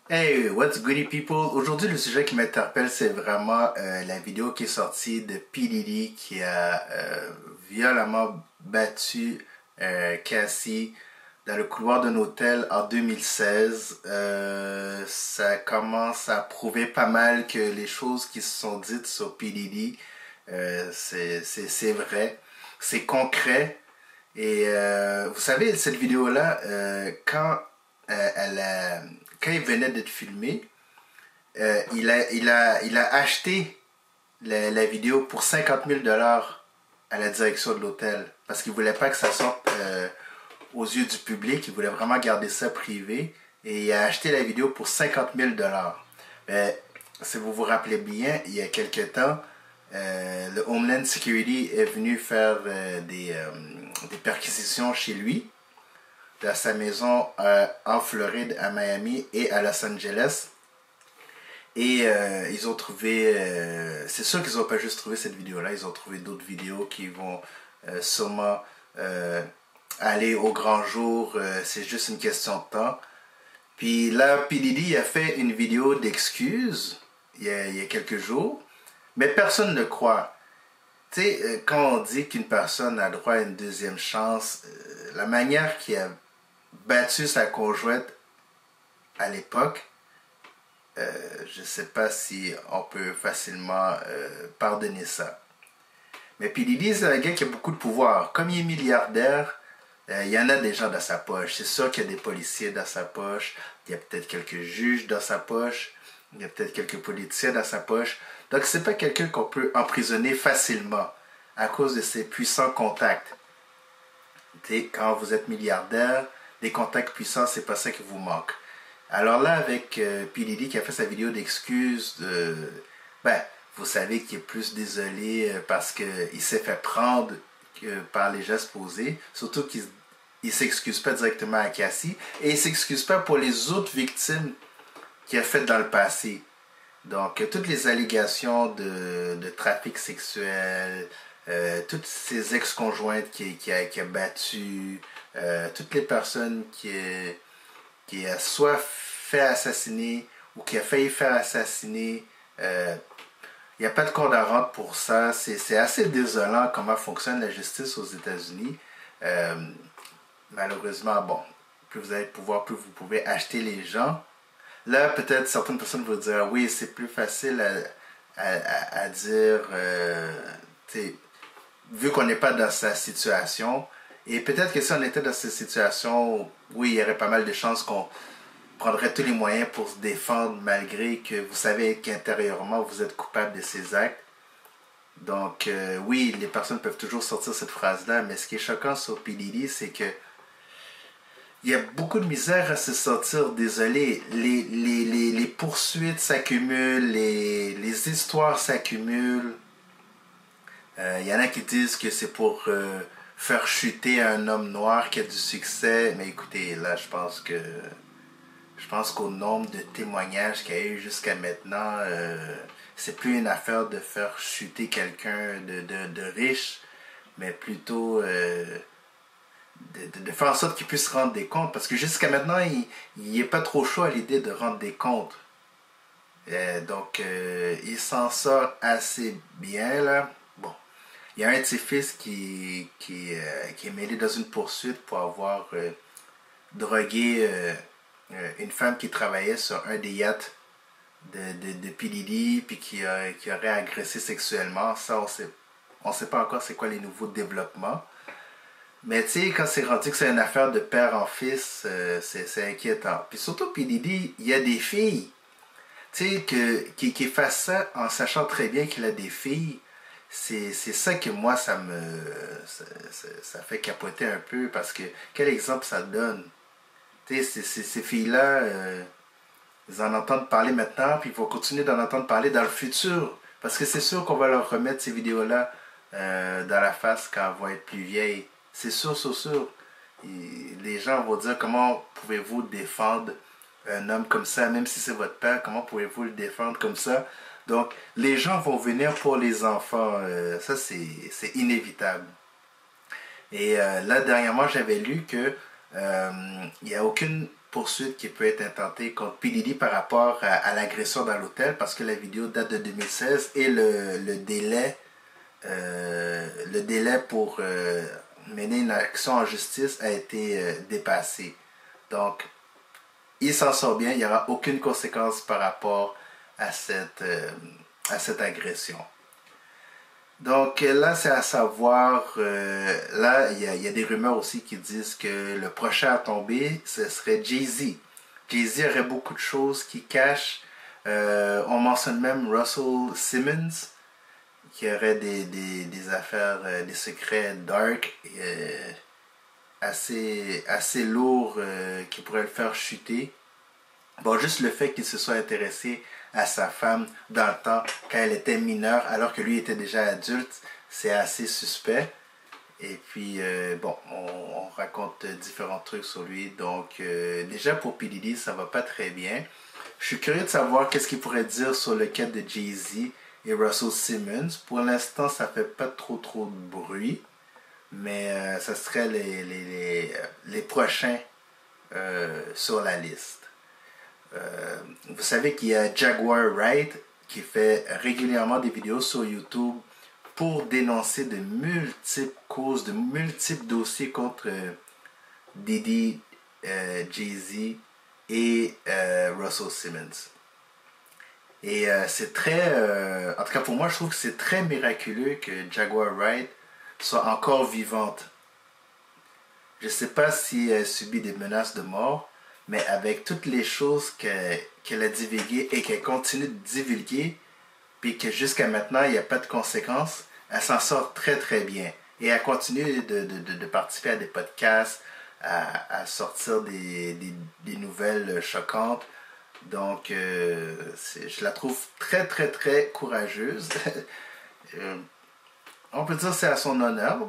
Hey, what's goody people? Aujourd'hui, le sujet qui m'interpelle, c'est vraiment la vidéo qui est sortie de P. Diddy qui a violemment battu Cassie dans le couloir d'un hôtel en 2016. Ça commence à prouver pas mal que les choses qui se sont dites sur P. Diddy, c'est vrai, c'est concret. Et vous savez, cette vidéo-là, quand il venait d'être filmé, il a acheté la vidéo pour 50 000 dollars à la direction de l'hôtel parce qu'il voulait pas que ça sorte aux yeux du public. Il voulait vraiment garder ça privé et il a acheté la vidéo pour 50 000 dollars. Mais si vous vous rappelez bien, il y a quelques temps, le Homeland Security est venu faire des perquisitions chez lui, dans sa maison en Floride, à Miami et à Los Angeles. Et ils ont trouvé, c'est sûr qu'ils n'ont pas juste trouvé cette vidéo-là, ils ont trouvé d'autres vidéos qui vont sûrement aller au grand jour, c'est juste une question de temps. Puis là, P. Diddy a fait une vidéo d'excuses il y a quelques jours, mais personne ne croit. Tu sais, quand on dit qu'une personne a droit à une deuxième chance, la manière qu'il a battu sa conjointe à l'époque, je ne sais pas si on peut facilement pardonner ça. Mais P. Diddy, c'est un gars qui a beaucoup de pouvoir. Comme il est milliardaire, il y en a des gens dans sa poche. C'est sûr qu'il y a des policiers dans sa poche, il y a peut-être quelques juges dans sa poche, il y a peut-être quelques politiciens dans sa poche. Donc c'est pas quelqu'un qu'on peut emprisonner facilement à cause de ses puissants contacts. T'sais, quand vous êtes milliardaire, des contacts puissants, c'est pas ça qui vous manque. Alors là, avec P. Diddy qui a fait sa vidéo d'excuses, ben, vous savez qu'il est plus désolé parce qu'il s'est fait prendre par les gestes posés. Surtout qu'il ne s'excuse pas directement à Cassie. Et il ne s'excuse pas pour les autres victimes qu'il a faites dans le passé. Donc, toutes les allégations de trafic sexuel, toutes ces ex-conjointes qui a battues, toutes les personnes qui a soit fait assassiner ou qui a failli faire assassiner, il n'y a pas de corde à rendre pour ça. C'est assez désolant comment fonctionne la justice aux États-Unis. Malheureusement, bon, plus vous allez pouvoir, plus vous pouvez acheter les gens. Là, peut-être certaines personnes vont dire, oui, c'est plus facile à dire, vu qu'on n'est pas dans sa situation. Et peut-être que si on était dans cette situation, oui, il y aurait pas mal de chances qu'on prendrait tous les moyens pour se défendre malgré que vous savez qu'intérieurement vous êtes coupable de ces actes. Donc oui, les personnes peuvent toujours sortir cette phrase-là, mais ce qui est choquant sur P. Diddy, c'est que il y a beaucoup de misère à se sortir. Désolé, les poursuites s'accumulent, les histoires s'accumulent. Il y en a qui disent que c'est pour faire chuter un homme noir qui a du succès. Mais écoutez, là, je pense qu'au nombre de témoignages qu'il y a eu jusqu'à maintenant, c'est plus une affaire de faire chuter quelqu'un de riche, mais plutôt de faire en sorte qu'il puisse rendre des comptes. Parce que jusqu'à maintenant, il n'est pas trop chaud à l'idée de rendre des comptes. Donc, il s'en sort assez bien, là. Bon, il y a un de ses fils qui est mêlé dans une poursuite pour avoir drogué une femme qui travaillait sur un des yachts de P. Diddy, puis qui aurait agressé sexuellement. Ça, on sait pas encore c'est quoi les nouveaux développements. Mais tu sais, quand c'est rendu que c'est une affaire de père en fils, c'est inquiétant. Puis surtout, P. Diddy, il y a des filles. Tu sais, qui fasse ça en sachant très bien qu'il a des filles. C'est ça que moi, ça fait capoter un peu. Parce que quel exemple ça donne? Tu sais, ces filles-là, ils en entendent parler maintenant, puis ils vont continuer d'en entendre parler dans le futur. Parce que c'est sûr qu'on va leur remettre ces vidéos-là dans la face quand elles vont être plus vieilles. C'est sûr, c'est sûr. Les gens vont dire comment pouvez-vous défendre un homme comme ça, même si c'est votre père, comment pouvez-vous le défendre comme ça? Donc, les gens vont venir pour les enfants. Ça, c'est inévitable. Et là, dernièrement, j'avais lu que il n'y a aucune poursuite qui peut être intentée contre P. Diddy par rapport à l'agression dans l'hôtel, parce que la vidéo date de 2016 et le délai pour mener une action en justice a été dépassé. Donc, il s'en sort bien, il n'y aura aucune conséquence par rapport à cette agression. Donc là, c'est à savoir, là, il y a des rumeurs aussi qui disent que le prochain à tomber, ce serait Jay-Z. Jay-Z aurait beaucoup de choses qui cachent. On mentionne même Russell Simmons, qui aurait des affaires, des secrets dark, assez lourds, qui pourraient le faire chuter. Bon, juste le fait qu'il se soit intéressé à sa femme dans le temps, quand elle était mineure, alors que lui était déjà adulte, c'est assez suspect. Et puis, bon, on raconte différents trucs sur lui. Donc, déjà pour P. Diddy, ça va pas très bien. Je suis curieux de savoir qu'est-ce qu'il pourrait dire sur le cas de Jay-Z et Russell Simmons. Pour l'instant, ça fait pas trop de bruit. Mais ça serait les prochains sur la liste. Vous savez qu'il y a Jaguar Wright qui fait régulièrement des vidéos sur YouTube pour dénoncer de multiples causes, de multiples dossiers contre Diddy, Jay-Z et Russell Simmons. Et c'est très... en tout cas pour moi, je trouve que c'est très miraculeux que Jaguar Wright soit encore vivante. Je ne sais pas si elle subit des menaces de mort, mais avec toutes les choses qu'elle a divulguées et qu'elle continue de divulguer, puis que jusqu'à maintenant, il n'y a pas de conséquences, elle s'en sort très bien. Et elle continue de participer à des podcasts, à sortir des nouvelles choquantes. Donc, je la trouve très courageuse. On peut dire que c'est à son honneur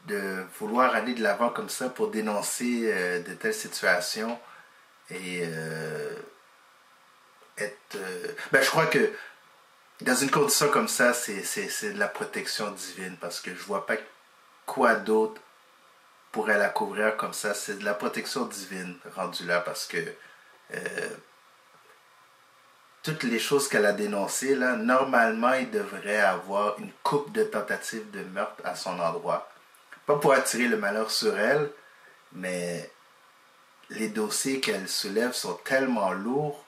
de vouloir aller de l'avant comme ça pour dénoncer de telles situations et ben, je crois que dans une condition comme ça, c'est de la protection divine parce que je vois pas quoi d'autre pourrait la couvrir comme ça. C'est de la protection divine rendue là parce que toutes les choses qu'elle a dénoncées, là, normalement, il devrait avoir une couple de tentatives de meurtre à son endroit. Pas pour attirer le malheur sur elle, mais les dossiers qu'elle soulève sont tellement lourds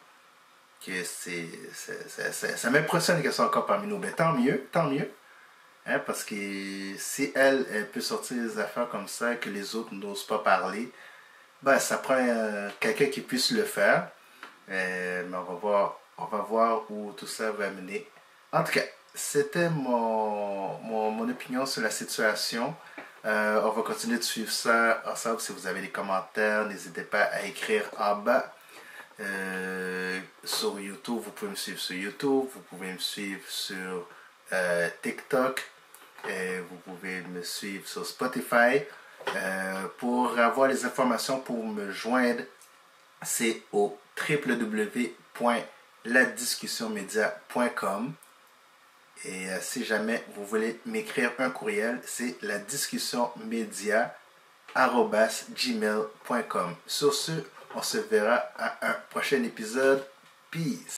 que ça m'impressionne qu'elle soit encore parmi nous. Mais tant mieux. Hein, parce que si elle peut sortir des affaires comme ça que les autres n'osent pas parler, ben, ça prend quelqu'un qui puisse le faire. Mais on va voir où tout ça va mener. En tout cas, c'était mon opinion sur la situation. On va continuer de suivre ça ensemble. Si vous avez des commentaires, n'hésitez pas à écrire en bas. Sur YouTube, vous pouvez me suivre sur YouTube. Vous pouvez me suivre sur TikTok. Vous pouvez me suivre sur Spotify. Pour avoir les informations pour me joindre, c'est au www.ladiscussionmedia.com. Et si jamais vous voulez m'écrire un courriel, c'est ladiscussionmedia@gmail.com. Sur ce, on se verra à un prochain épisode. Peace!